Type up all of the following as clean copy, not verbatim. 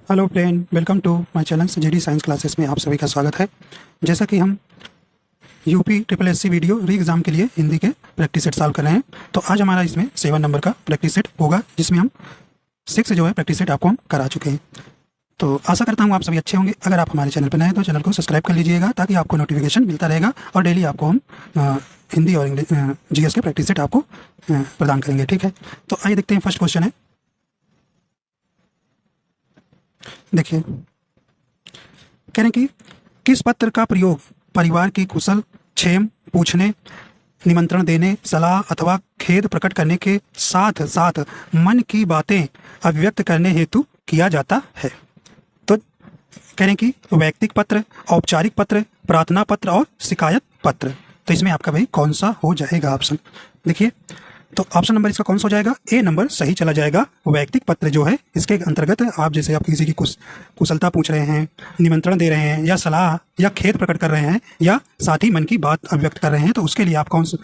Hello friend, welcome to my channel JD science classes में आप सभी का स्वागत है। जैसा कि हम UP triple SC video re exam के लिए हिंदी के प्रैक्टिस सेट सॉल्व कर रहे हैं, तो आज हमारा इसमें 7 नंबर का प्रैक्टिस सेट होगा, जिसमें हम 6 जो है प्रैक्टिस सेट आपको हम करा चुके हैं। तो आशा करता हूँ आप सभी अच्छे होंगे। अगर आप हमारे चैनल पर नए हैं तो चैनल को सब्सक्राइब कर लीजिएगा, ताकि आपको नोटिफिकेशन मिलता रहेगा और डेली आपको हम हिंदी और इंग्लिश जीएस के प्रैक्टिस सेट आपको प्रदान करेंगे। ठीक है, तो आइए देखते हैं। फर्स्ट क्वेश्चन है, देखिए, कह रहे हैं कि किस पत्र का प्रयोग परिवार की कुशल क्षेम पूछने, निमंत्रण देने, सलाह अथवा खेद प्रकट करने के साथ साथ मन की बातें अभिव्यक्त करने हेतु किया जाता है। तो कह रहे हैं कि वैयक्तिक पत्र, औपचारिक पत्र, प्रार्थना पत्र और शिकायत पत्र। तो इसमें आपका भाई कौन सा हो जाएगा ऑप्शन? देखिए, तो ऑप्शन नंबर इसका कौन सा हो जाएगा? ए नंबर सही चला जाएगा। वैयक्तिक पत्र जो है इसके अंतर्गत आप जैसे आप किसी की कुशलता पूछ रहे हैं, निमंत्रण दे रहे हैं, या सलाह या खेद प्रकट कर रहे हैं, या साथ ही मन की बात अभिव्यक्त कर रहे हैं, तो उसके लिए आप कौन सा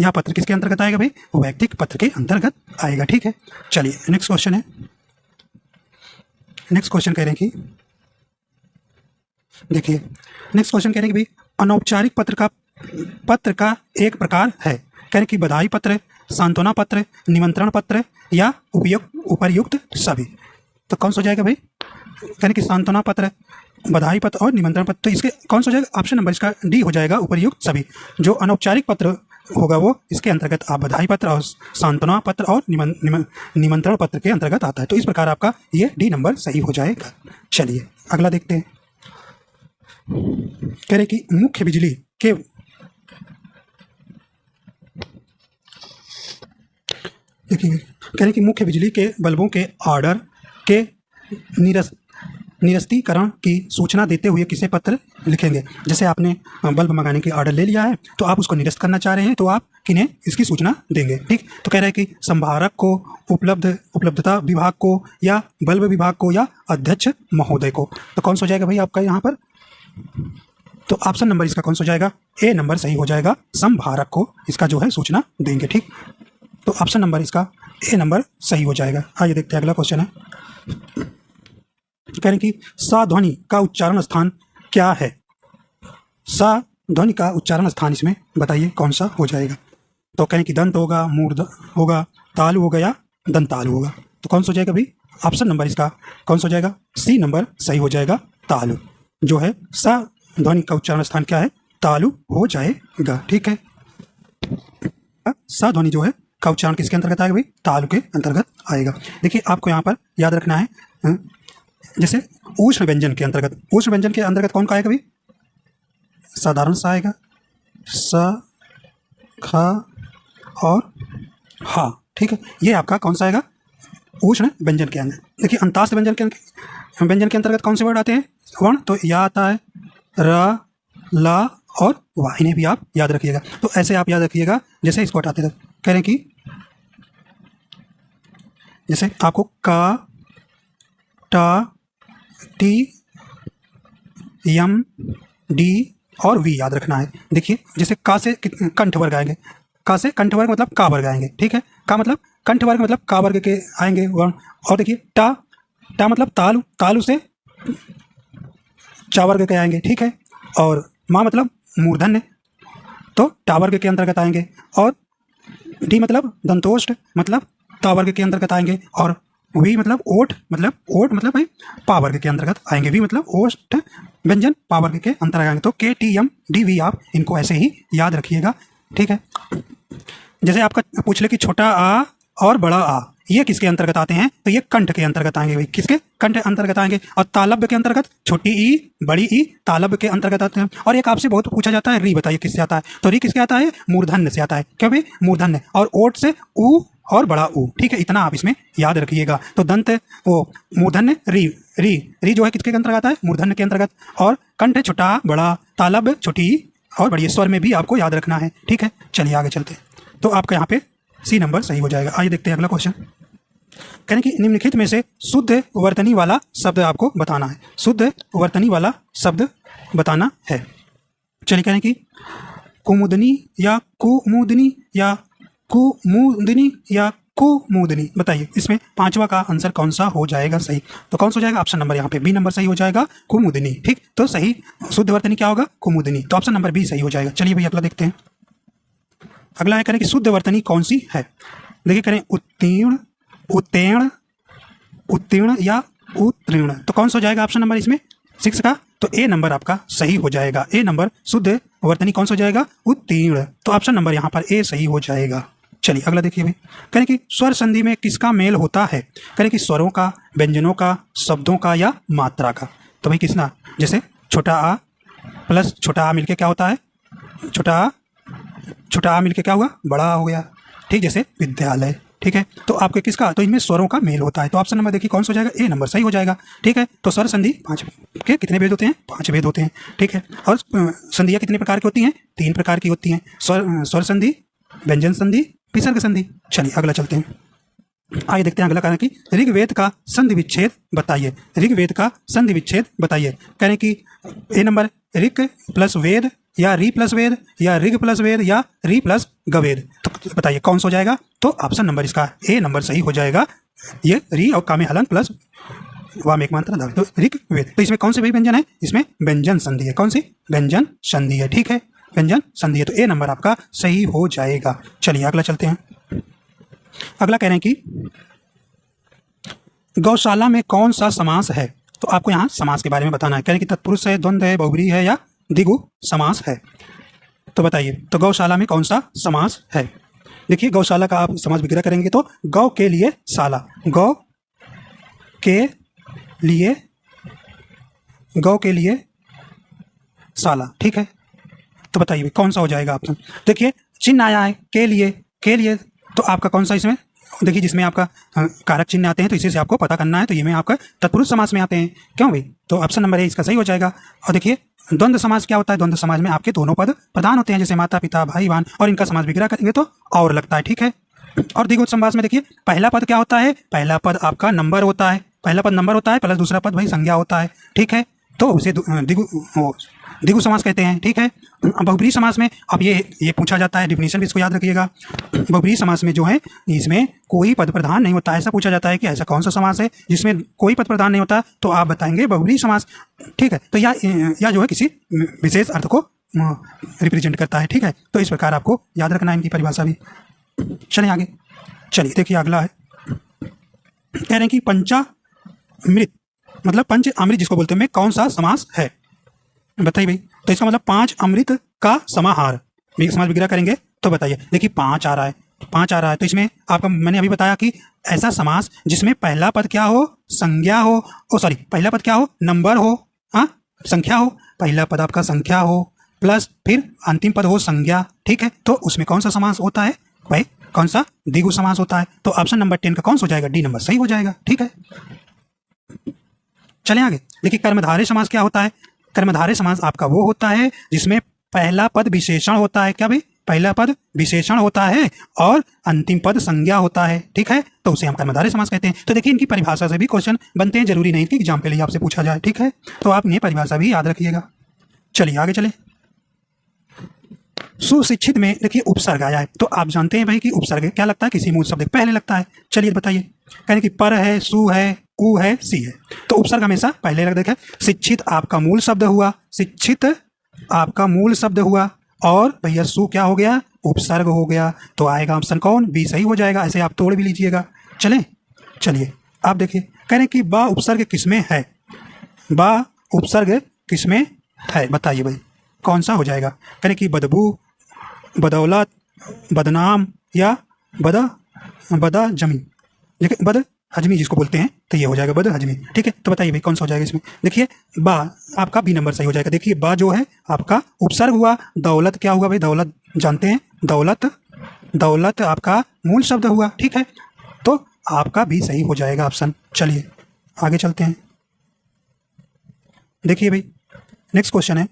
यह पत्र किसके अंतर्गत आएगा भाई? वैयक्तिक पत्र के अंतर्गत आएगा। ठीक है, चलिए नेक्स्ट क्वेश्चन है। नेक्स्ट क्वेश्चन कह रहे हैं कि, देखिए, नेक्स्ट क्वेश्चन कह रहे हैं कि भाई अनौपचारिक पत्र का एक प्रकार है। कह रहे कि बधाई पत्र, सांत्वना पत्र, निमंत्रण पत्र या उपर्युक्त सभी। तो कौन सा हो जाएगा भाई? कह रहे कि सांत्वना पत्र, बधाई पत्र और निमंत्रण पत्र। तो इसके कौन सा हो जाएगा? ऑप्शन नंबर इसका डी हो जाएगा, उपर्युक्त सभी। जो अनौपचारिक पत्र होगा वो इसके अंतर्गत आप बधाई पत्र और सांत्वना पत्र और निमंत्रण पत्र के अंतर्गत आता है। तो इस प्रकार आपका ये डी नंबर सही हो जाएगा। चलिए अगला देखते हैं। कह रहे कि मुख्य बिजली के देखिए, कह रहे कि मुख्य बिजली के बल्बों के ऑर्डर के निरस्तीकरण की सूचना देते हुए किसे पत्र लिखेंगे? जैसे आपने बल्ब मंगाने की ऑर्डर ले लिया है, तो आप उसको निरस्त करना चाह रहे हैं, तो आप किन्हें इसकी सूचना देंगे? ठीक, तो कह रहे हैं कि संभारक को, उपलब्धता विभाग को, या बल्ब विभाग को, या अध्यक्ष महोदय को। तो कौन सा हो जाएगा भाई आपका यहाँ पर? तो ऑप्शन नंबर इसका कौन सा हो जाएगा? ए नंबर सही हो जाएगा। संभारक को इसका जो है सूचना देंगे। ठीक, तो ऑप्शन नंबर इसका ए नंबर सही हो जाएगा। आइए देखते हैं अगला क्वेश्चन है। कह रहे हैं कि सा ध्वनि का उच्चारण स्थान क्या है? सा ध्वनि का उच्चारण स्थान इसमें बताइए कौन सा हो जाएगा? तो कह रहे हैं कि दंत होगा, मूर्ध होगा, तालु होगा, या दंतालु होगा। तो कौन सा हो जाएगा भाई? ऑप्शन नंबर इसका कौन सा हो जाएगा? सी नंबर सही हो जाएगा। तालु जो है, सा ध्वनि का उच्चारण स्थान क्या है? तालु हो जाएगा। ठीक है, सा ध्वनि जो है का उच्चारण किसके अंतर्गत आएगा भाई? तालु के अंतर्गत आएगा। देखिए, आपको यहाँ पर याद रखना है, जैसे उष्ण व्यंजन के अंतर्गत, उष्ण व्यंजन के अंतर्गत कौन का आएगा भाई? साधारण सा आएगा, स, ख और हा। ठीक है, ये आपका कौन सा आएगा? उष्ण व्यंजन के अंदर। देखिए, अंतास्थ व्यंजन के अंतर्गत कौन से वर्ड आते हैं वर्ण? तो या आता है र, ला और वाह। इन्हें भी आप याद रखिएगा। तो ऐसे आप याद रखिएगा, जैसे इसको हटाते थे, कह रहे हैं कि जैसे आपको का, टा, टी, यम, डी और वी याद रखना है। देखिए, जैसे का से कंठ वर्ग आएंगे, का से कंठ वर्ग मतलब का वर्ग आएंगे। ठीक है, का मतलब कंठ वर्ग मतलब का वर्ग के आएंगे वर्ण। और देखिए, टा, टा मतलब तालु, तालु से चा वर्ग के आएंगे। ठीक है, और मा मतलब मूर्धन्य, तो टा वर्ग के अंतर्गत आएंगे। और डी मतलब दंतोष्ठ, मतलब ता वर्ग के अंतर्गत आएंगे। और वी मतलब ओठ, मतलब भाई पा वर्ग के अंतर्गत आएंगे। वी मतलब ओष्ठ व्यंजन पा वर्ग के अंतर्गत आएंगे। तो के, टी, एम, डी, वी आप इनको ऐसे ही याद रखिएगा। ठीक है, जैसे आपका पूछ ले कि छोटा आ और बड़ा आ ये किसके अंतर्गत आते हैं? तो ये कंठ के अंतर्गत आएंगे भाई। किसके? कंठ अंतर्गत आएंगे। और तालब्य के अंतर्गत छोटी ई, बड़ी ई तालब्य के अंतर्गत आते हैं। और एक आपसे बहुत पूछा जाता है, री बताइए किससे आता है? तो री किसके आता है? मूर्धन्य से आता है। क्यों भाई? मूर्धन्य। और ओठ से ऊ और बड़ा ऊ। ठीक है, इतना आप इसमें याद रखिएगा। तो दंत वो मूर्धन्य, री री री जो है किसके अंतर्गत आता है? मूर्धन्य के अंतर्गत। और कंठ छोटा बड़ा, तालब्य छोटी और बड़ी, स्वर में भी आपको याद रखना है। ठीक है, चलिए आगे चलते हैं। तो आपका यहाँ पे सी नंबर सही हो जाएगा। आइए देखते हैं अगला क्वेश्चन। कहने कि निम्नलिखित में से शुद्ध वर्तनी वाला शब्द आपको बताना है। शुद्ध वर्तनी वाला शब्द बताना है। चलिए, कहने की कुमुदनी या कुमुदनी या कुमुदनी। बताइए इसमें पांचवा का आंसर कौन सा हो जाएगा सही? तो कौन सा हो जाएगा? ऑप्शन नंबर यहाँ पे बी नंबर सही हो जाएगा, कुमुदनी। ठीक, तो सही शुद्ध वर्तनी क्या होगा? कुमुदनी। तो ऑप्शन नंबर बी सही हो जाएगा। चलिए भाई अगला देखते हैं। अगला है करें कि शुद्ध वर्तनी कौन सी है। देखिए करें उत्तीर्ण, उत्तीर्ण, उत्तीर्ण या उत्तीर्ण। तो कौन सा हो जाएगा ऑप्शन नंबर इसमें 6 का? तो ए नंबर आपका सही हो जाएगा। ए नंबर शुद्ध वर्तनी कौन सा हो जाएगा? उत्तीर्ण। तो ऑप्शन नंबर यहाँ पर ए सही हो जाएगा। चलिए अगला देखिए भाई। करें कि स्वर संधि में किसका मेल होता है? करें कि स्वरों का, व्यंजनों का, शब्दों का या मात्रा का। तो भाई किसना? जैसे छोटा आ प्लस छोटा आ मिलके क्या होता है? छोटा आ मिलके क्या हुआ? बड़ा आ हो गया। ठीक, जैसे विद्यालय। ठीक है, तो आपके किसका? तो इनमें स्वरों का मेल होता है। तो ऑप्शन नंबर देखिए कौन सा हो जाएगा? ए नंबर सही हो जाएगा। ठीक है, तो स्वर संधि 5 के कितने भेद होते हैं? 5 भेद होते हैं। ठीक है, और संधियाँ कितने प्रकार की होती हैं? 3 प्रकार की होती हैं। स्वर संधि, व्यंजन संधि, विसर्ग संधि। चलिए अगला चलते हैं। आइए देखते हैं अगला कारण कि ऋग्वेद का संधि विच्छेद बताइए। ऋग्वेद का संधि विच्छेद बताइए। कह रहे कि ए नंबर ऋक प्लस वेद या री प्लस वेद या ऋग प्लस वेद या री प्लस गवेद। तो बताइए कौन सा हो जाएगा? तो ऑप्शन नंबर इसका ए नंबर सही हो जाएगा। ये री और कामे हलन प्लस वाम एक मात्रा धातु, तो ऋग वेद। तो इसमें कौन से भाई व्यंजन है? इसमें व्यंजन संधि है। कौन सी? व्यंजन संधि है। ठीक है, व्यंजन संधि है। तो ए नंबर आपका सही हो जाएगा। चलिए अगला चलते हैं। अगला कह रहे हैं कि गौशाला में कौन सा समास है? तो आपको यहाँ समास के बारे में बताना है। कह रहे हैं कि तत्पुरुष है, द्वंद्व है, बहुब्रीहि है या द्विगु समास है। तो बताइए तो गौशाला में कौन सा समास है? देखिए गौशाला का आप समास विग्रह करेंगे तो गौ के लिए शाला, गौ के लिए, गौ के लिए शाला। ठीक है, तो बताइए कौन सा हो जाएगा ऑप्शन? देखिए चिन्ह आया है के लिए, तो आपका कौन सा इसमें? देखिए जिसमें आपका कारक चिन्ह आते हैं तो इसी से आपको पता करना है। तो ये में आपका तत्पुरुष समास में आते हैं। क्यों भाई? तो ऑप्शन नंबर ए इसका सही हो जाएगा। और देखिए द्वंद्व समास क्या होता है? द्वंद्व समास में आपके दोनों पद प्रधान होते हैं, जैसे माता पिता भाई बहन, और इनका समास विग्रह करेंगे तो और लगता है। ठीक है, और द्विगु समास में देखिए पहला पद क्या होता है? पहला पद आपका नंबर होता है, पहला पद नंबर होता है प्लस दूसरा पद भाई संज्ञा होता है। ठीक है, तो उसे द्विगु समास कहते हैं। ठीक है, बहुब्रीहि समास में अब ये पूछा जाता है, डिफिनीशन भी इसको याद रखिएगा। बहुब्रीहि समास में जो है इसमें कोई पद प्रधान नहीं होता। ऐसा पूछा जाता है कि ऐसा कौन सा समास है जिसमें कोई पद प्रधान नहीं होता? तो आप बताएंगे बहुब्रीहि समास। ठीक है, तो या जो है किसी विशेष अर्थ को रिप्रेजेंट करता है। ठीक है, तो इस प्रकार आपको याद रखना है इनकी परिभाषा भी। चलिए आगे। चलिए देखिए अगला है, कह रहे हैं कि पंचामृत मतलब पंच अमृत जिसको बोलते हैं में कौन सा समास है? बताइए भाई। तो इसका मतलब 5 अमृत का समाहार। समास विग्रह करेंगे तो बताइए। देखिए 5 आ रहा है, 5 आ रहा है, तो इसमें आपका मैंने अभी बताया कि ऐसा समास जिसमें पहला पद क्या हो? संज्ञा हो। पहला पद क्या हो? नंबर हो, हाँ संख्या हो। पहला पद आपका संख्या हो प्लस फिर अंतिम पद हो संज्ञा। ठीक है, तो उसमें कौन सा समास होता है भाई? कौन सा? द्विगु समास होता है। तो ऑप्शन नंबर 10 का कौन सा हो जाएगा? डी नंबर सही हो जाएगा। ठीक है, चलें आगे। देखिए कर्मधारय समास क्या होता है? कर्मधारय समास आपका वो होता है जिसमें पहला पद विशेषण होता है। क्या भाई? पहला पद विशेषण होता है और अंतिम पद संज्ञा होता है। ठीक है, तो उसे हम कर्मधारय समास कहते हैं। तो देखिए इनकी परिभाषा से भी क्वेश्चन बनते हैं, जरूरी नहीं कि एग्जाम के लिए आपसे पूछा जाए। ठीक है, तो आप ये परिभाषा भी याद रखिएगा। चलिए आगे चले। सुशिक्षित में देखिए उपसर्ग आया है, तो आप जानते हैं भाई कि उपसर्ग क्या लगता है? किसी मूल शब्द पहले लगता है। चलिए बताइए। कहें कि पर है, सु है, उ है, सी है, तो उपसर्ग हमेशा पहले लग देखा। शिक्षित आपका मूल शब्द हुआ, शिक्षित आपका मूल शब्द हुआ, और भैया सु क्या हो गया? उपसर्ग हो गया। तो आएगा ऑप्शन कौन? बी सही हो जाएगा। ऐसे आप तोड़ भी लीजिएगा। चलिए आप देखिए। कह रहे हैं कि बा उपसर्ग किसमें है? बा उपसर्ग किसमें है? बताइए भाई कौन सा हो जाएगा? कह रहे हैं कि बदबू, बदौलत, बदनाम या बदा जमी, बद हजमी जिसको बोलते हैं, तो ये हो जाएगा बद हजमी। ठीक है, तो बताइए भाई कौन सा हो जाएगा इसमें? देखिए बा आपका बी नंबर सही हो जाएगा। देखिए बा जो है आपका उपसर्ग हुआ, दौलत क्या हुआ भाई? दौलत जानते हैं, दौलत आपका मूल शब्द हुआ। ठीक है, तो आपका भी सही हो जाएगा ऑप्शन। चलिए आगे चलते हैं। देखिए भाई नेक्स्ट क्वेश्चन है,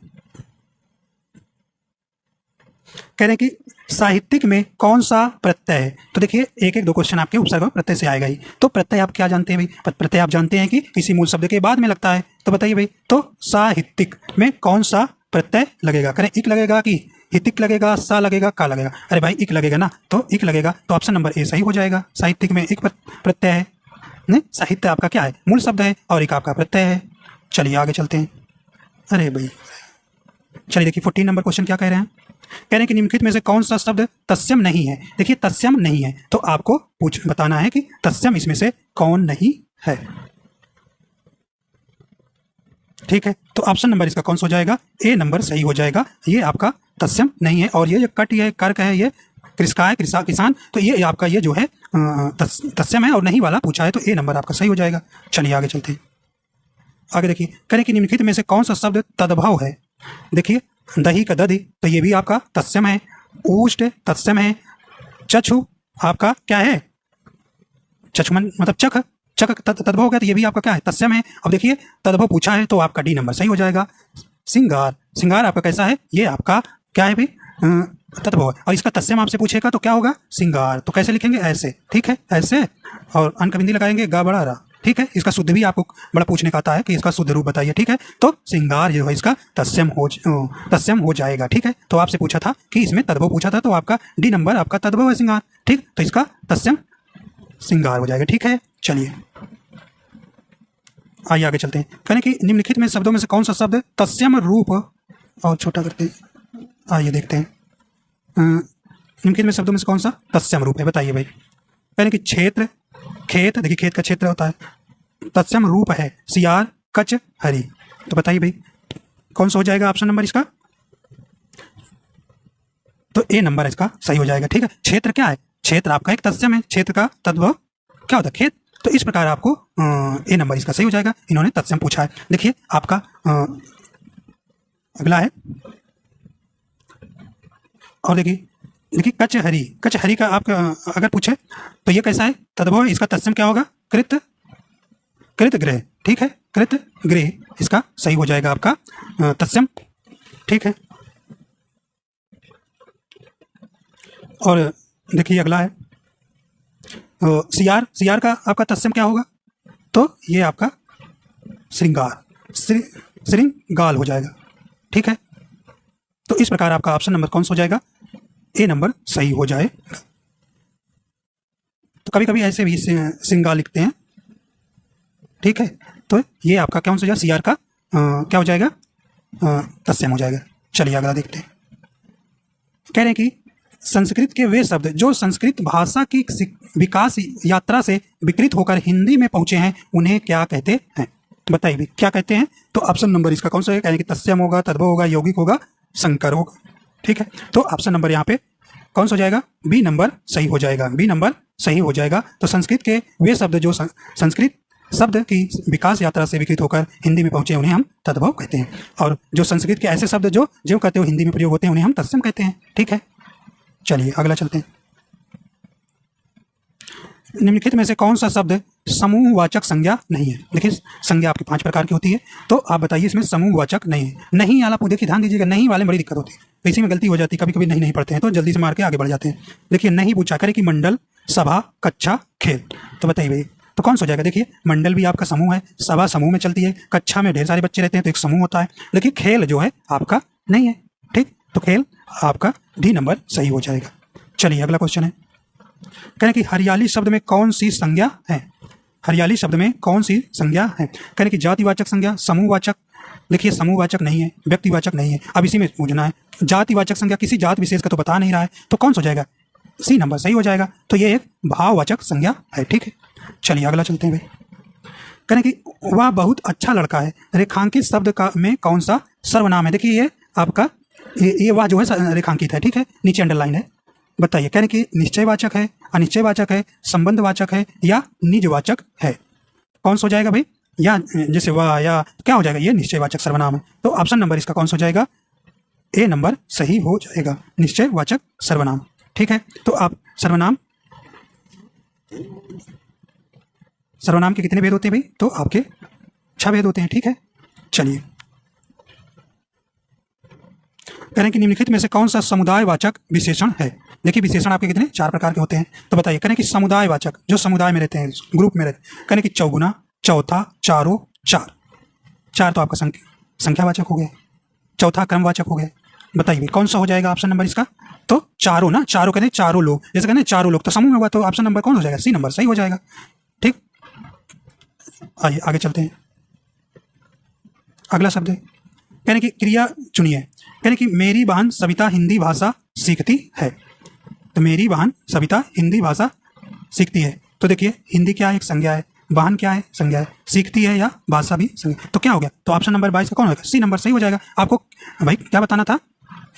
कह रहे हैं कि साहित्यिक में कौन सा प्रत्यय है? तो देखिए एक 2 क्वेश्चन आपके उपसर्ग और प्रत्यय से आएगा ही। तो प्रत्यय आप क्या जानते हैं भाई? प्रत्यय आप जानते हैं कि किसी मूल शब्द के बाद में लगता है। तो बताइए भाई, तो साहित्यिक में कौन सा प्रत्यय लगेगा? करें इक लगेगा कि ये तिक लगेगा, सा लगेगा, का लगेगा। अरे भाई इक लगेगा ना, तो इक लगेगा, तो ऑप्शन नंबर ए सही हो जाएगा। साहित्यिक में एक प्रत्यय है, नहीं साहित्य आपका क्या है, मूल शब्द है, और एक आपका प्रत्यय है। चलिए आगे चलते हैं। अरे भाई चलिए देखिए 14 नंबर क्वेश्चन क्या कह रहे हैं। कह रहे हैं कि निम्नलिखित में से कौन सा शब्द तत्सम नहीं है। देखिए तत्सम नहीं है, तो आपको बताना है कि तत्सम इसमें से कौन नहीं है। ठीक है, तो ऑप्शन नंबर इसका कौन सा हो जाएगा, ए नंबर सही हो जाएगा। ये आपका तत्सम नहीं है, और ये जो कट है, कर्क है, ये कृषका है, किसान, तो ये आपका ये जो है तत्सम है और नहीं वाला पूछा है, तो ए नंबर आपका सही हो जाएगा। चलिए आगे चलते हैं। आगे देखिए करें कि निम्नलिखित में से कौन सा शब्द तद्भव है। देखिए दही का दधि, तो ये भी आपका तत्सम है। ऊष्ट तत्सम है। चक्षु आपका क्या है, चक्षुमन मतलब चख तद्भव हो गया, तो ये भी आपका क्या है, तत्सम है। अब देखिए तद्भव पूछा है, तो आपका डी नंबर सही हो जाएगा। सिंगार आपका कैसा है, ये आपका क्या है भाई, तद्भव है, और इसका तत्सम आपसे पूछेगा तो क्या होगा, सिंगार। तो कैसे लिखेंगे, ऐसे, ठीक है, ऐसे, और अंक बिंदी लगाएंगे, गा बड़ा रा, ठीक है। इसका शुद्ध भी आपको बड़ा पूछने का आता है कि इसका शुद्ध रूप बताइए, ठीक है। तो सिंगार जो है इसका तत्सम हो जाएगा, ठीक है। तो आपसे पूछा था कि इसमें तद्भव पूछा था, तो आपका डी नंबर आपका तद्भव है, सिंगार, ठीक। तो इसका तत्सम सिंगार हो जाएगा, ठीक है। चलिए आइए आगे चलते हैं। कहने कि निम्नलिखित में शब्दों में से कौन सा शब्द तत्सम रूप, और छोटा करते हैं, आइए देखते हैं। निम्नलिखित में शब्दों में से कौन सा तत्सम रूप है, बताइए भाई। कहने कि क्षेत्र, खेत, देखिए खेत का क्षेत्र होता है, तत्सम रूप है सियार, कच, हरी। तो बताइए भाई कौन सा हो जाएगा ऑप्शन नंबर इसका, तो ए नंबर इसका सही हो जाएगा, ठीक है। क्षेत्र क्या है, क्षेत्र आपका एक तत्सम है, क्षेत्र का तद्भव क्या होता है, खेत। तो इस प्रकार आपको ए नंबर इसका सही हो जाएगा। इन्होंने तत्सम पूछा है। देखिए आपका अगला है, और देखिए कचहरी का आपका अगर पूछे तो ये कैसा है, तद्भव है, इसका तत्सम क्या होगा, कृत गृह, ठीक है, कृत गृह इसका सही हो जाएगा आपका तत्सम, ठीक है। और देखिए अगला है सियार का आपका तत्सम क्या होगा, तो ये आपका श्रृंगाल हो जाएगा, ठीक है। तो इस प्रकार आपका ऑप्शन नंबर कौन सा हो जाएगा, ए नंबर सही हो जाएगा। तो कभी कभी ऐसे भी श्रृंगाल लिखते हैं, ठीक है। तो ये आपका क्या हो जाएगा, सियार का क्या हो जाएगा, तत्सम हो जाएगा। चलिए अगला देखते हैं। कह रहे हैं कि संस्कृत के वे शब्द जो संस्कृत भाषा की विकास यात्रा से विकृत होकर हिंदी में पहुंचे हैं, उन्हें क्या कहते हैं, बताइए भी क्या कहते हैं। तो ऑप्शन नंबर इसका कौन सा है, कहने कि तत्सम होगा, तद्भव होगा, यौगिक होगा, संकर होगा, ठीक है। तो ऑप्शन नंबर यहाँ पे कौन सा हो जाएगा, बी नंबर सही हो जाएगा, बी नंबर सही हो जाएगा। तो संस्कृत के वे शब्द जो संस्कृत शब्द की विकास यात्रा से विकृत होकर हिंदी में पहुंचे, उन्हें हम तद्भव कहते हैं। और जो संस्कृत के ऐसे शब्द जो जो कहते हो हिंदी में प्रयोग होते हैं, उन्हें हम तत्सम कहते हैं, ठीक है। चलिए अगला चलते हैं। निम्नलिखित में से कौन सा शब्द समूहवाचक संज्ञा नहीं है। देखिए संज्ञा आपकी 5 प्रकार की होती है, तो आप बताइए इसमें समूहवाचक नहीं है। नहीं वाला देखिए ध्यान दीजिएगा, नहीं वाले में बड़ी दिक्कत होती है, तो इसी में गलती हो जाती है, कभी कभी नहीं पढ़ते हैं तो जल्दी से मार के आगे बढ़ जाते हैं। देखिए नहीं पूछा करे कि मंडल, सभा, कक्षा, खेल, तो बताइए भाई तो कौन सा हो जाएगा। देखिए मंडल भी आपका समूह है, सभा समूह में चलती है, कक्षा में ढेर सारे बच्चे रहते हैं तो एक समूह होता है। देखिए खेल जो है आपका नहीं है, ठीक, तो खेल आपका डी नंबर सही हो जाएगा। चलिए अगला क्वेश्चन है, कहें कि हरियाली शब्द में कौन सी संज्ञा है। हरियाली शब्द में कौन सी संज्ञा है। कहें कि जातिवाचक संज्ञा, समूहवाचक, देखिए समूहवाचक नहीं है, व्यक्तिवाचक नहीं है। अब इसी में पूछना है, जातिवाचक संज्ञा किसी जात विशेष का तो बता नहीं रहा है, तो कौन सा हो जाएगा, सी नंबर सही हो जाएगा। तो ये एक भाववाचक संज्ञा है, ठीक है। चलिए अगला चलते हैं भाई। कहें कि वह बहुत अच्छा लड़का है, रेखांकित शब्द का में कौन सा सर्वनाम है। देखिए ये आपका ये वह जो है रेखांकित है, ठीक है, नीचे अंडरलाइन है। बताइए कह रहे कि निश्चयवाचक है, अनिश्चयवाचक है, संबंधवाचक है या निजवाचक है। कौन सा हो जाएगा भाई, या जैसे वह या क्या हो जाएगा, ये निश्चयवाचक सर्वनाम है। तो ऑप्शन नंबर इसका कौन सा हो जाएगा, ए नंबर सही हो जाएगा, निश्चयवाचक सर्वनाम, ठीक है। तो आप सर्वनाम के कितने भेद होते हैं भाई, तो आपके 6 भेद होते हैं, ठीक है। चलिए कह रहे हैं कि निम्नलिखित में से कौन सा समुदायवाचक विशेषण है। देखिए विशेषण आपके कितने 4 प्रकार के होते हैं, तो बताइए। कह रहे हैं कि समुदायवाचक जो समुदाय में रहते हैं, ग्रुप में रहते हैं। कह रहे हैं कि चौगुना, चौथा, चारों, चार तो आपका संख्यावाचक हो गया, चौथा क्रमवाचक हो गया, बताइए कौन सा हो जाएगा ऑप्शन नंबर इसका? तो चारों ना, चारों कहते हैं चारों लोग, जैसे कहते हैं चारों लोग तो समूह में हुआ, तो ऑप्शन नंबर कौन हो जाएगा? सी नंबर सही हो जाएगा। ठीक, आइए आगे चलते हैं। अगला शब्द है, कहने की क्रिया चुनिए। कहने की मेरी बहन सविता हिंदी भाषा सीखती है। तो मेरी बहन सविता हिंदी भाषा सीखती है, तो देखिए हिंदी क्या है? एक संज्ञा है, बहन क्या है? संज्ञा है, सीखती है या भाषा भी संज्ञा, तो क्या हो गया? तो ऑप्शन नंबर 22 का कौन होगा? सी नंबर सही हो जाएगा। आपको भाई क्या बताना था?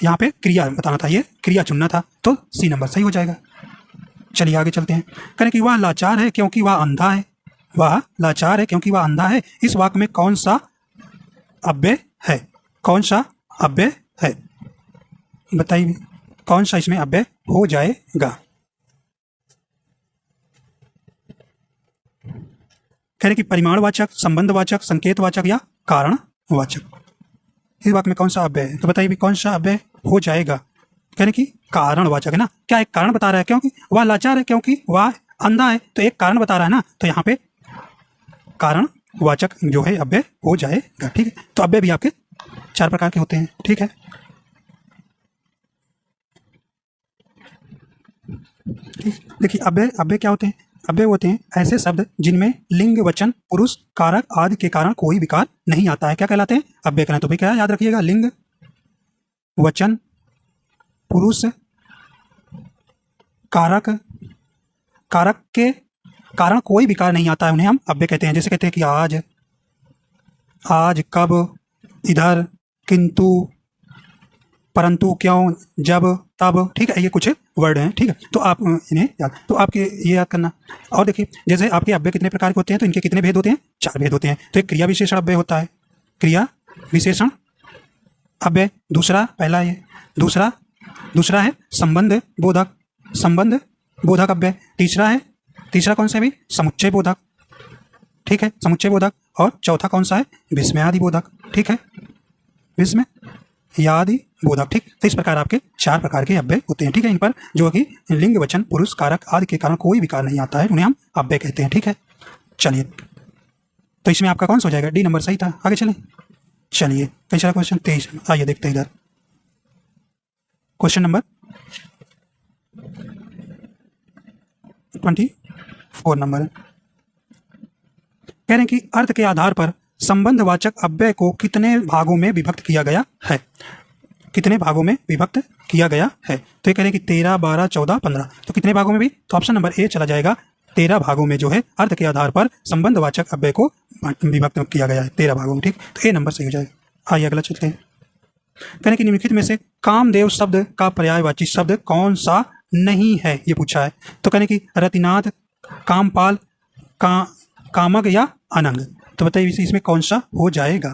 यहाँ पे क्रिया बताना था, ये क्रिया चुनना था, तो सी नंबर सही हो जाएगा। चलिए आगे चलते हैं। कहें कि वह लाचार है क्योंकि वह अंधा है। वह लाचार है क्योंकि वह अंधा है, इस वाक्य में कौन सा अव्यय है? कौन सा अव्यय है? बताइए कौन सा इसमें अव्यय हो जाएगा? कह रहे कि परिमाणवाचक, संबंधवाचक, संकेतवाचक या कारणवाचक। इस वाक्य में कौन सा अव्यय है? तो बताइए भी कौन सा अव्यय हो जाएगा? कह रहे कि कारणवाचक है ना, क्या एक कारण बता रहा है? क्योंकि वह लाचार है क्योंकि वह अंधा है, तो एक कारण बता रहा है ना, तो यहाँ पे कारणवाचक जो है अव्यय हो जाएगा। ठीक है, तो अव्यय भी आपके 4 प्रकार के होते हैं। ठीक है, देखिए अव्यय अव्यय क्या होते हैं? अव्यय होते हैं ऐसे शब्द जिनमें लिंग, वचन, पुरुष, कारक आदि के कारण कोई विकार नहीं आता है। क्या कहलाते हैं? अव्यय कहलाते हैं। तो भाई क्या याद रखिएगा? लिंग, वचन, पुरुष, कारक, कारक के कारण कोई विकार नहीं आता है, उन्हें हम अव्यय कहते हैं। जैसे कहते हैं कि आज, आज, कब, इधर, किंतु, परंतु, क्यों, जब, तब। ठीक है, ये कुछ वर्ड हैं। ठीक है, तो आप इन्हें याद, तो आपके ये याद करना। और देखिए जैसे आपके अव्यय कितने प्रकार के होते हैं, तो इनके कितने भेद होते हैं? 4 भेद होते हैं। तो एक क्रिया विशेषण अव्यय होता है, क्रिया विशेषण अव्यय। दूसरा, पहला ये, दूसरा है संबंध बोधक, संबंध बोधक अव्यय। तीसरा कौन सा है भाई? समुच्चय बोधक। ठीक है, समुच्चय बोधक। और चौथा कौन सा है? विस्मयादि बोधक। ठीक है, विस्मयादि बोधक। ठीक, तो इस प्रकार आपके 4 प्रकार के अव्यय होते हैं। ठीक है, इन पर जो कि लिंग, वचन, पुरुष, कारक आदि के कारण कोई विकार नहीं आता है, उन्हें हम अव्यय कहते हैं। ठीक है, चलिए तो इसमें आपका कौन सा हो जाएगा? डी नंबर सही था। आगे चलें। चलिए तीसरा क्वेश्चन 23, आइए देखते हैं इधर। क्वेश्चन नंबर 24 नंबर है। कह रहे हैं कि अर्थ के आधार पर संबंधवाचक अव्यय को कितने भागों में विभक्त किया गया है? कितने भागों में विभक्त किया गया है? तो ये कह रहे हैं कि 13, 12, 14, 15। तो कितने भागों में भी? तो ऑप्शन नंबर ए चला जाएगा। 13 भागों में जो है अर्थ के आधार पर संबंधवाचक अव्यय को विभक्त किया गया है 13 भागों में। ठीक, तो ए नंबर सही हो जाएगा। आइए अगला चलते हैं। कहने की निम्नलिखित में से कामदेव शब्द का पर्यायवाची शब्द कौन सा नहीं है, ये पूछा है। तो कहने की रतिनाथ, कामपाल, कामक या अनंग। तो बताइए इसमें कौन सा हो जाएगा?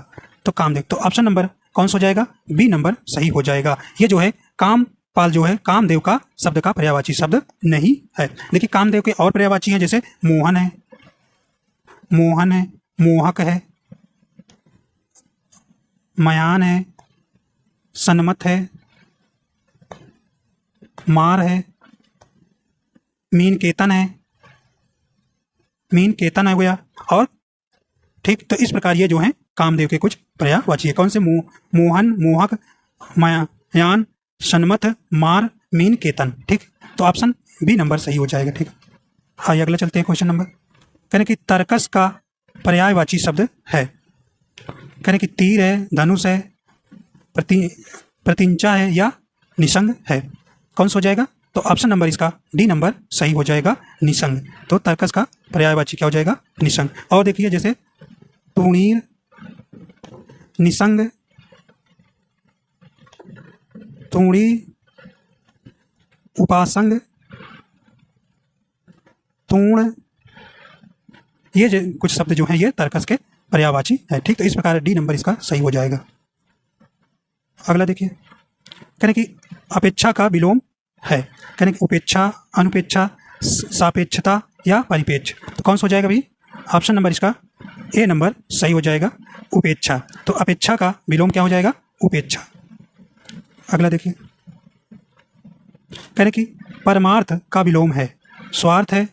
तो कामदेव। तो ऑप्शन नंबर कौन सा हो जाएगा? बी नंबर सही हो जाएगा। ये जो है कामपाल जो है कामदेव का शब्द का पर्यायवाची शब्द नहीं है। देखिए कामदेव के और पर्यायवाची हैं, जैसे मोहन है, मोहक है, मयान है, सन्मत है, मार है, मीन केतन है गया। और ठीक, तो इस प्रकार ये जो है कामदेव के कुछ पर्यायवाची है। कौन से? मोहन, मोहक, मयान, सन्मत, मार, मीन, केतन। ठीक, तो ऑप्शन बी नंबर सही हो जाएगा। ठीक, आइए अगला चलते हैं क्वेश्चन नंबर। कहने की तर्कस का पर्यायवाची शब्द है। कहने की तीर है, धनुष है, प्रतिंचा है या निसंग है। कौन सा हो जाएगा? तो ऑप्शन नंबर इसका डी नंबर सही हो जाएगा, निसंग। तो तर्कस का पर्यायवाची क्या हो जाएगा? निसंग। और देखिए जैसे तुणीर, निसंग, तुणी, उपासंग, तूण, ये कुछ शब्द जो हैं ये तर्कस के पर्यायवाची है। ठीक, तो इस प्रकार डी नंबर इसका सही हो जाएगा। अगला देखिए, कहने की अपेक्षा का विलोम है। कहने की उपेक्षा, अनुपेक्षा, सापेक्षता या परिपेक्ष। तो कौन सा हो जाएगा भाई? ऑप्शन नंबर इसका ए नंबर सही हो जाएगा, उपेक्षा। तो अपेक्षा का विलोम क्या हो जाएगा? उपेक्षा। अगला देखिए, कहने की परमार्थ का विलोम है। स्वार्थ है,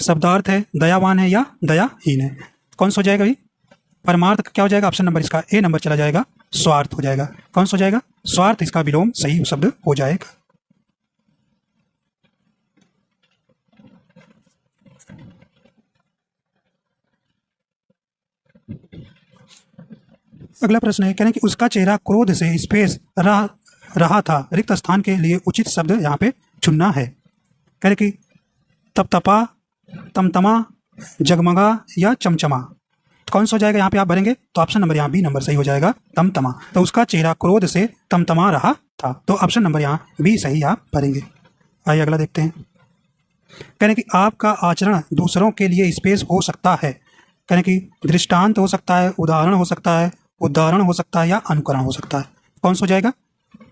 शब्दार्थ है, दयावान है या दयाहीन है। कौन सा हो जाएगा भाई? परमार्थ क्या हो जाएगा? ऑप्शन नंबर इसका ए नंबर चला जाएगा, स्वार्थ हो जाएगा। कौन सा हो जाएगा? स्वार्थ इसका विलोम सही शब्द हो जाएगा। अगला प्रश्न है, कहने कि उसका चेहरा क्रोध से स्पेस रहा था, रिक्त स्थान के लिए उचित शब्द यहाँ पे चुनना है। कहने कि तपतपा, तमतमा, जगमगा या चमचमा। तो कौन सा हो जाएगा यहाँ पे आप भरेंगे? तो ऑप्शन नंबर यहाँ बी नंबर सही हो जाएगा, तमतमा। तो उसका चेहरा क्रोध से तमतमा रहा था, तो ऑप्शन नंबर यहाँ बी सही आप भरेंगे। आइए अगला देखते हैं। कहने कि आपका आचरण दूसरों के लिए स्पेस हो सकता है। कहने कि दृष्टांत हो सकता है, उदाहरण हो सकता है, उदाहरण हो सकता है या अनुकरण हो सकता है। कौन सा हो जाएगा?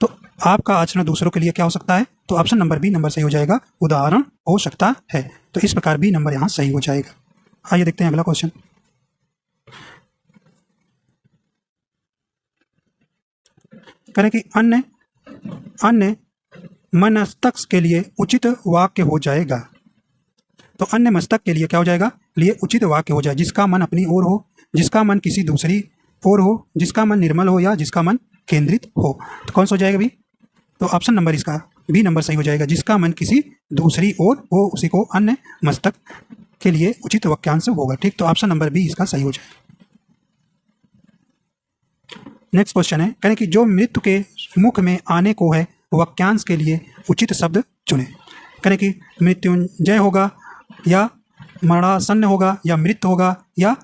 तो आपका आचरण दूसरों के लिए क्या हो सकता है? तो ऑप्शन नंबर बी नंबर सही हो जाएगा, उदाहरण हो सकता है। तो इस प्रकार बी नंबर यहाँ सही हो जाएगा। आइए देखते हैं अगला क्वेश्चन। करें कि अन्य अन्य मनस्तक के लिए उचित वाक्य हो जाएगा। तो अन्य मस्तक के लिए क्या हो जाएगा? लिए उचित वाक्य हो जाए, जिसका मन अपनी ओर हो, जिसका मन किसी दूसरी ओर हो, जिसका मन निर्मल हो या जिसका मन केंद्रित हो। तो कौन सा हो जाएगा भी? तो ऑप्शन नंबर इसका बी नंबर सही हो जाएगा, जिसका मन किसी दूसरी ओर हो उसी को अन्य मस्तक के लिए उचित वाक्यांश होगा। ठीक, तो ऑप्शन नंबर बी इसका सही हो जाएगा। नेक्स्ट क्वेश्चन है, कहने कि जो मृत्यु के मुख में आने को है वाक्यांश के लिए उचित शब्द चुने। कहने कि मृत्युंजय होगा या मरणासन्न होगा या मृत होगा या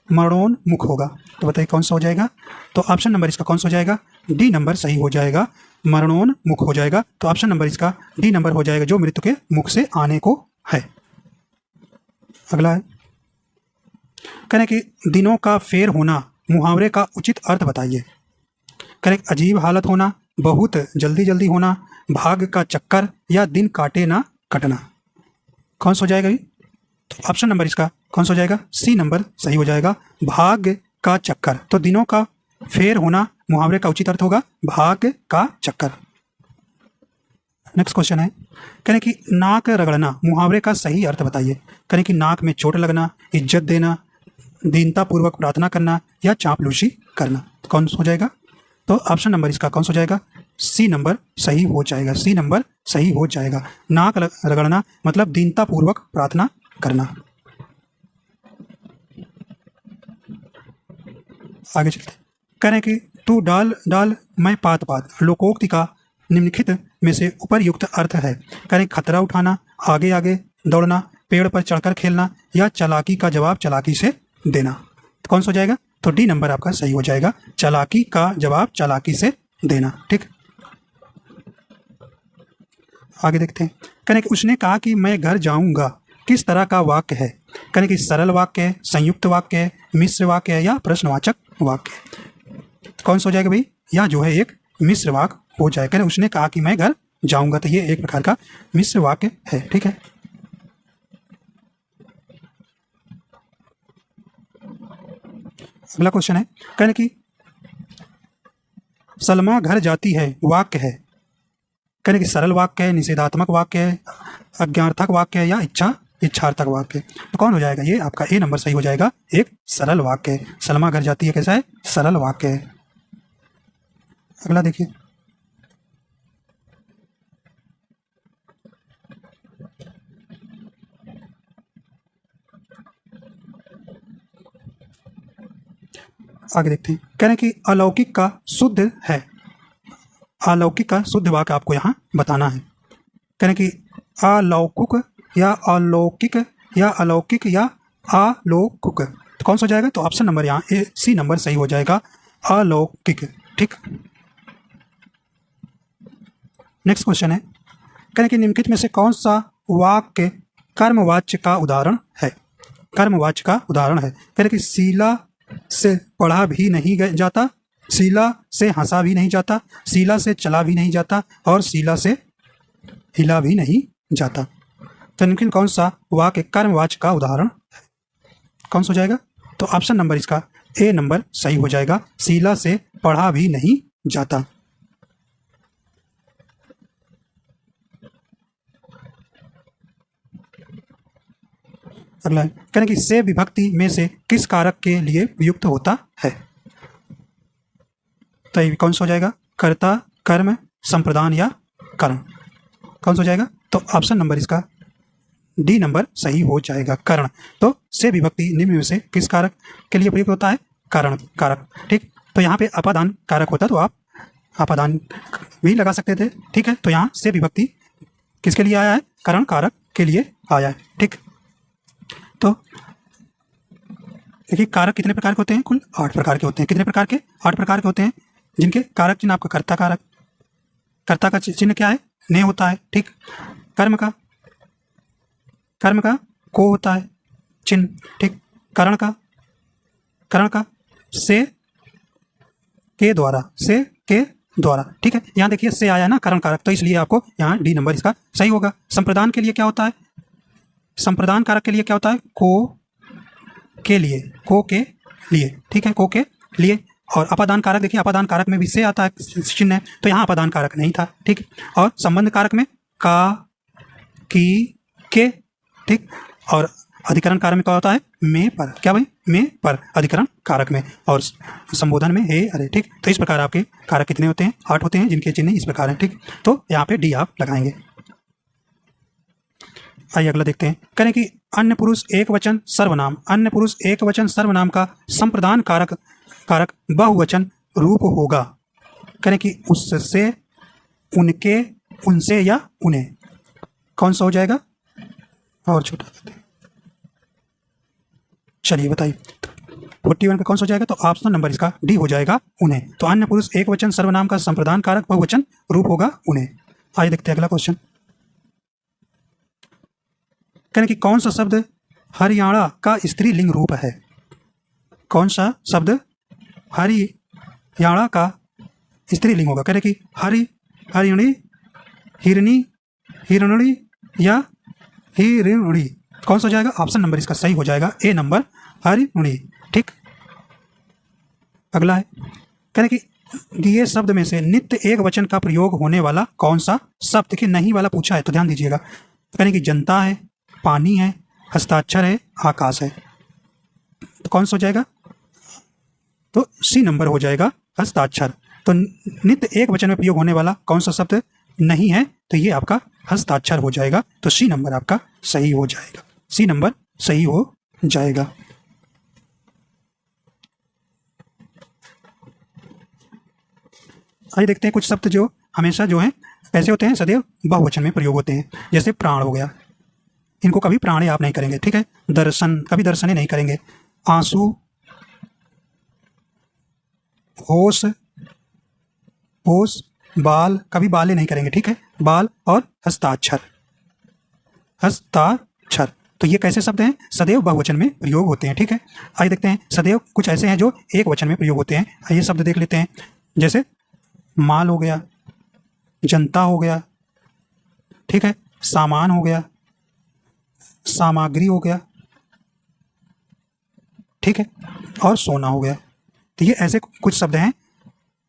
मरणोन्मुख होगा। तो बताइए कौन सा हो जाएगा? तो ऑप्शन नंबर इसका कौन सा हो जाएगा? डी नंबर सही हो जाएगा, मरणोन्मुख हो जाएगा। तो ऑप्शन नंबर इसका डी नंबर हो जाएगा, जो मृत्यु के मुख से आने को है। अगला है, कहने कि दिनों का फेर होना मुहावरे का उचित अर्थ बताइए। कहने अजीब हालत होना, बहुत जल्दी जल्दी होना, भाग का चक्कर या दिन काटे ना कटना। कौन सा हो जाएगा? तो ऑप्शन नंबर इसका कौन सा हो जाएगा? सी नंबर सही हो जाएगा, भाग का चक्कर। तो दिनों का फेर होना मुहावरे का उचित अर्थ होगा भाग का चक्कर। नेक्स्ट क्वेश्चन है, कहने कि नाक रगड़ना मुहावरे का सही अर्थ बताइए। कहने कि नाक में चोट लगना, इज्जत देना, दीनतापूर्वक प्रार्थना करना या चापलूसी करना। तो कौन सा हो जाएगा? तो ऑप्शन नंबर इसका कौन सा हो जाएगा? सी नंबर सही हो जाएगा, सी नंबर सही हो जाएगा। नाक रगड़ना मतलब दीनतापूर्वक प्रार्थना करना। आगे चलते हैं, कह रहे हैं कि तू डाल डाल मैं पात पात, लोकोक्ति का निम्नलिखित में से उपरयुक्त अर्थ है। कह रहे खतरा उठाना, आगे आगे दौड़ना, पेड़ पर चढ़कर खेलना या चालाकी का जवाब चालाकी से देना। तो कौन सा हो जाएगा? तो डी नंबर आपका सही हो जाएगा, चालाकी का जवाब चालाकी से देना। ठीक, आगे देखते हैं। कहने कि उसने कहा कि मैं घर जाऊंगा, किस तरह का वाक्य है? कहने कि सरल वाक्य है, संयुक्त वाक्य है, मिश्र वाक्य है या प्रश्नवाचक वाक्य है। तो कौन सा हो जाएगा भाई? या जो है एक मिश्र वाक्य हो जाएगा। कहने उसने कहा कि मैं घर जाऊंगा, तो ये एक प्रकार का मिश्र वाक्य है। ठीक है, अगला क्वेश्चन है, कहने कि सलमा घर जाती है वाक्य है। कहने कि सरल वाक्य है, निषेधात्मक वाक्य है, अज्ञार्थक वाक्य है या इच्छार्थक वाक्य। तो कौन हो जाएगा? ये आपका ए नंबर सही हो जाएगा, एक सरल वाक्य है। सलमा घर जाती है कैसा है? सरल वाक्य है। अगला देखिए, आगे देखते हैं। कह रहे हैं कि अलौकिक का शुद्ध है, अलौकिक का शुद्ध वाक्य आपको यहाँ बताना है। कह रहे हैं कि अलौकिक या अलौकिक या अलौकिक या अलौकिक। तो कौन सा हो जाएगा? तो ऑप्शन नंबर यहाँ ए सी नंबर सही हो जाएगा, अलौकिक। ठीक, नेक्स्ट क्वेश्चन है, कह रहे हैं कि निम्नलिखित में से कौन सा वाक्य कर्मवाच्य का उदाहरण है? कर्मवाच्य का उदाहरण है। कह रहे हैं कि शीला से पढ़ा भी नहीं जाता, शीला से हंसा भी नहीं जाता, शीला से चला भी नहीं जाता और शीला से हिला भी नहीं जाता। तो निम्नलिखित कौन सा वाक्य कर्मवाच्य का उदाहरण है? कौन सा हो जाएगा? तो ऑप्शन नंबर इसका ए नंबर सही हो जाएगा, शीला से पढ़ा भी नहीं जाता। अगला है, कहने कि से विभक्ति में से किस कारक के लिए युक्त होता है? तो ये कौन सा हो जाएगा? कर्ता, कर्म, संप्रदान या कर्ण। कौन सा हो जाएगा? तो ऑप्शन नंबर इसका डी नंबर सही हो जाएगा, कर्ण। तो से विभक्ति निम्न में से किस कारक के लिए प्रयुक्त होता है? कारण कारक। ठीक, तो यहाँ पे अपादान कारक होता तो आप अपादान भी लगा सकते थे। ठीक है, तो यहाँ से विभक्ति किसके लिए आया है? कारण कारक के लिए आया है। ठीक, तो देखिए कारक कितने प्रकार के होते हैं? कुल 8 प्रकार के होते हैं। कितने प्रकार के? 8 प्रकार के होते हैं, जिनके कारक चिन्ह आपका कर्ता कारक। कर्ता का चिन्ह क्या है? ने होता है। ठीक, कर्म का को होता है चिन्ह। ठीक, करण का से के द्वारा। ठीक है, यहाँ देखिए से आया ना करण कारक, तो इसलिए आपको यहाँ डी नंबर इसका सही होगा। संप्रदान के लिए क्या होता है? संप्रदान कारक के लिए क्या होता है? को के लिए। ठीक है, को के लिए। और अपादान कारक देखिए, अपादान कारक में भी से आता है चिन्ह है, तो यहाँ अपादान कारक नहीं था। ठीक, और संबंध कारक में का, की, के। ठीक, और अधिकरण कारक में क्या होता है? में पर। क्या भाई? में पर अधिकरण कारक में, और संबोधन में हे अरे। ठीक, तो इस प्रकार आपके कारक कितने होते हैं? 8 होते हैं, जिनके चिन्ह इस प्रकार हैं। ठीक, तो यहाँ पे डी आप लगाएंगे। आइए अगला देखते हैं। करें कि अन्य पुरुष एक वचन सर्वनाम, अन्य पुरुष एक वचन सर्वनाम का संप्रदान कारक बहुवचन रूप होगा। करें कि उससे, उनके, उनसे या उन्हें। कौन सा हो जाएगा? और छोटा करते हैं, चलिए बताइए 41 का कौन सा हो जाएगा? तो ऑप्शन नंबर इसका डी हो जाएगा, उन्हें। तो अन्य पुरुष एक वचन सर्वनाम का संप्रदान कारक बहुवचन रूप होगा उन्हें। आइए देखते हैं अगला क्वेश्चन। कहने कि कौन सा शब्द हरियाणा का स्त्रीलिंग रूप है? कौन सा शब्द हरियाणा का स्त्रीलिंग होगा? कहने कि हरिणी, हिरणी या हिरणी। कौन सा हो जाएगा? ऑप्शन नंबर इसका सही हो जाएगा, ए नंबर, हरिणी। ठीक, अगला है। कहने कि दिए शब्द में से नित्य एक वचन का प्रयोग होने वाला कौन सा शब्द? देखिए नहीं वाला पूछा है, तो ध्यान दीजिएगा। कहने कि जनता है, पानी है, हस्ताक्षर है, आकाश है। तो कौन सा हो जाएगा? तो सी नंबर हो जाएगा, हस्ताक्षर। तो नित्य एक वचन में प्रयोग होने वाला कौन सा शब्द नहीं है? तो ये आपका हस्ताक्षर हो जाएगा। तो सी नंबर आपका सही हो जाएगा, सी नंबर सही हो जाएगा। आइए देखते हैं कुछ शब्द जो हमेशा जो है ऐसे होते हैं सदैव बहुवचन में प्रयोग होते हैं। जैसे प्राण हो गया, इनको कभी प्राणे आप नहीं करेंगे। ठीक है, दर्शन कभी दर्शने नहीं करेंगे। आंसू, होश, बाल कभी बाले नहीं करेंगे। ठीक है, बाल। और हस्ताक्षर, तो ये कैसे शब्द हैं? सदैव बहुवचन में प्रयोग होते हैं। ठीक है, आइए देखते हैं सदैव कुछ ऐसे हैं जो एक वचन में प्रयोग होते हैं। आइए शब्द देख लेते हैं। जैसे माल हो गया, जनता हो गया, ठीक है, सामान हो गया, सामग्री हो गया, ठीक है, और सोना हो गया। तो ये ऐसे कुछ शब्द हैं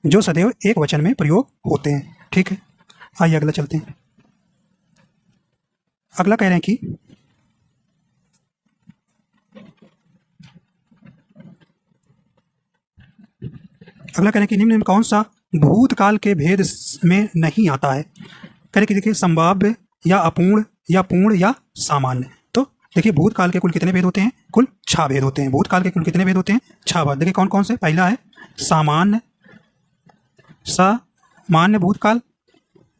जो सदैव एक वचन में प्रयोग होते हैं। ठीक है, आइए अगला चलते हैं। अगला कह रहे हैं कि निम्न में कौन सा भूतकाल के भेद में नहीं आता है? कह रहे कि देखिए संभाव्य या अपूर्ण या पूर्ण या सामान्य। तो देखिए भूतकाल के कुल कितने भेद होते हैं? कुल 6 भेद होते हैं। भूतकाल के कुल कितने भेद होते हैं? 6 भेद। देखिए कौन कौन से? पहला है सामान्य भूतकाल,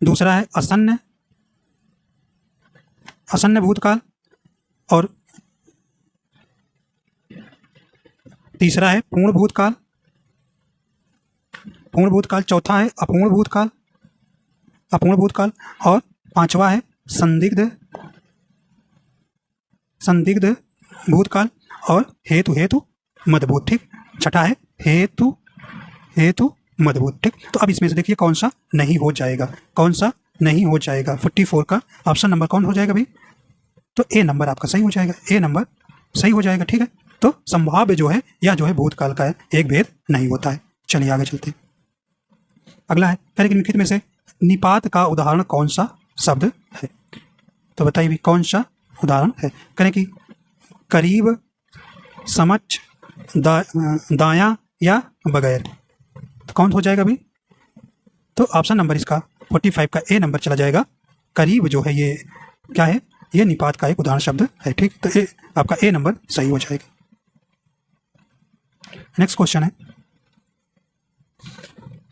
दूसरा है असन्न भूतकाल, और तीसरा है पूर्ण भूतकाल, चौथा है अपूर्ण भूतकाल, और पांचवा है संदिग्ध भूतकाल, और हेतु मदभूत। ठीक, छठा है हेतु मदभूत। ठीक, तो अब इसमें से देखिए कौन सा नहीं हो जाएगा? 44 का ऑप्शन नंबर कौन हो जाएगा भाई? तो ए नंबर आपका सही हो जाएगा, ए नंबर सही हो जाएगा। ठीक है, तो संभाव्य जो है या जो है भूतकाल का है, एक भेद नहीं होता है। चलिए आगे चलते हैं। अगला है कह रहे कि निम्नलिखित में से निपात का उदाहरण कौन सा शब्द है? तो बताइए भी कौन सा उदाहरण है? कह रहे कि करीब, समक्ष, दायां या बगैर। तो कौन हो जाएगा भाई? तो ऑप्शन नंबर इसका 45 का ए नंबर चला जाएगा। करीब जो है ये क्या है? ये निपात का एक उदाहरण शब्द है। ठीक, तो ए आपका ए नंबर सही हो जाएगा। नेक्स्ट क्वेश्चन है,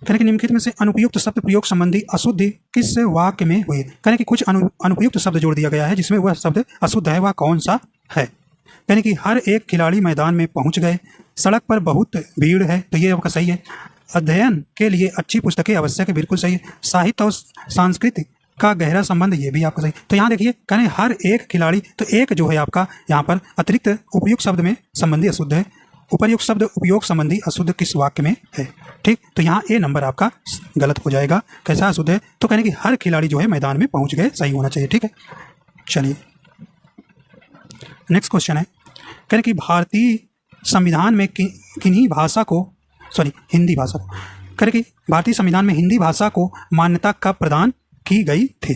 कहने कि निम्नलिखित में से अनुपयुक्त शब्द प्रयोग संबंधी अशुद्धि किस वाक्य में हुई? कहने कि कुछ अनुपयुक्त शब्द जोड़ दिया गया है जिसमें वह शब्द अशुद्ध है, वह कौन सा है? कहने कि हर एक खिलाड़ी मैदान में पहुंच गए, सड़क पर बहुत भीड़ है, तो ये आपका सही है। अध्ययन के लिए अच्छी पुस्तकें आवश्यक है, बिल्कुल सही है। साहित्य और संस्कृति का गहरा संबंध, ये भी आपका सही। तो यहाँ देखिए कहने हर एक खिलाड़ी, तो एक जो है आपका यहाँ पर अतिरिक्त उपयुक्त शब्द में संबंधी अशुद्ध है। उपर्युक्त शब्द उपयोग संबंधी अशुद्ध किस वाक्य में है? ठीक, तो यहाँ ए नंबर आपका गलत हो जाएगा। कैसा अशुद्ध है? तो कहने कि हर खिलाड़ी जो है मैदान में पहुंच गए, सही होना चाहिए। ठीक है, चलिए नेक्स्ट क्वेश्चन है, कहने कि भारतीय संविधान में किन्हीं भाषा को हिंदी भाषा को, कहने कि भारतीय संविधान में हिंदी भाषा को मान्यता कब प्रदान की गई थी?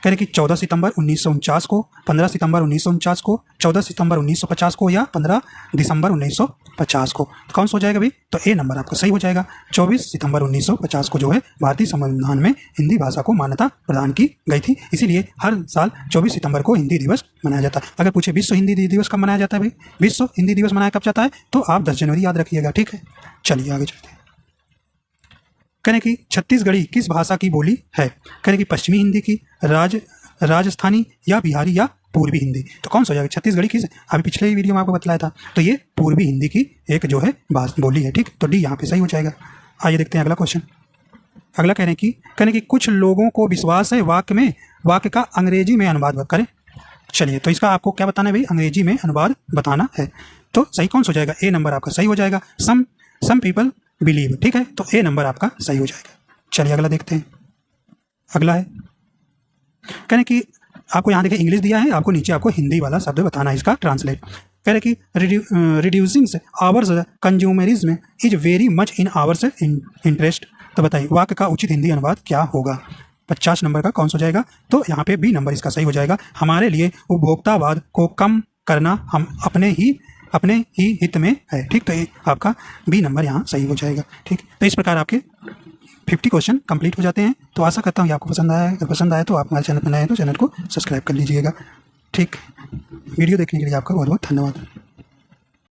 कहने कि 14 सितंबर 1949 को, 15 सितंबर 1949 को, 14 सितंबर 1950 को या 15 दिसंबर 1950 को। तो कौन सा हो जाएगा भाई? तो ए नंबर आपका सही हो जाएगा। 24 सितंबर 1950 को जो है भारतीय संविधान में हिंदी भाषा को मान्यता प्रदान की गई थी। इसीलिए हर साल 24 सितंबर को हिंदी दिवस मनाया जाता है। अगर पूछे विश्व हिंदी दिवस कब मनाया जाता है भाई? विश्व हिंदी दिवस मनाया कब जाता है? तो आप 10 जनवरी याद रखिएगा। ठीक है, चलिए आगे चलते हैं। कहने की छत्तीसगढ़ी किस भाषा की बोली है? कहने की पश्चिमी हिंदी की, राजस्थानी या बिहारी या पूर्वी हिंदी। तो कौन सा हो जाएगा? छत्तीसगढ़ी किस, अभी पिछले ही वीडियो में आपको बताया था, तो ये पूर्वी हिंदी की एक जो है बोली है। ठीक, तो डी यहाँ पे सही हो जाएगा। आइए देखते हैं अगला क्वेश्चन। अगला कहने की कुछ लोगों को विश्वास है वाक्य का अंग्रेजी में अनुवाद करें। चलिए, तो इसका आपको क्या बताना है भाई? अंग्रेजी में अनुवाद बताना है। तो सही कौन सा हो जाएगा? ए नंबर आपका सही हो जाएगा। Some people believe. ठीक है, तो ए नंबर आपका सही हो जाएगा। चलिए अगला देखते हैं। अगला है, कहने कि आपको यहाँ देखिए इंग्लिश दिया है, आपको नीचे आपको हिंदी वाला शब्द बताना है, इसका ट्रांसलेट। कहने कि reducing hours consumerism is very much in hours interest. तो बताइए वाक्य का उचित हिंदी अनुवाद क्या होगा? 50 नंबर का कौन सा हो जाएगा? तो यहाँ पे बी नंबर इसका सही हो जाएगा। हमारे लिए उपभोक्तावाद को कम करना हम अपने ही हित में है। ठीक, तो ये आपका बी नंबर यहाँ सही हो जाएगा। ठीक, तो इस प्रकार आपके 50 क्वेश्चन कंप्लीट हो जाते हैं। तो आशा करता हूँ कि आपको पसंद आया। अगर पसंद आए तो आप हमारे चैनल पर नए हैं तो चैनल को सब्सक्राइब कर लीजिएगा। ठीक, वीडियो देखने के लिए आपका बहुत बहुत धन्यवाद।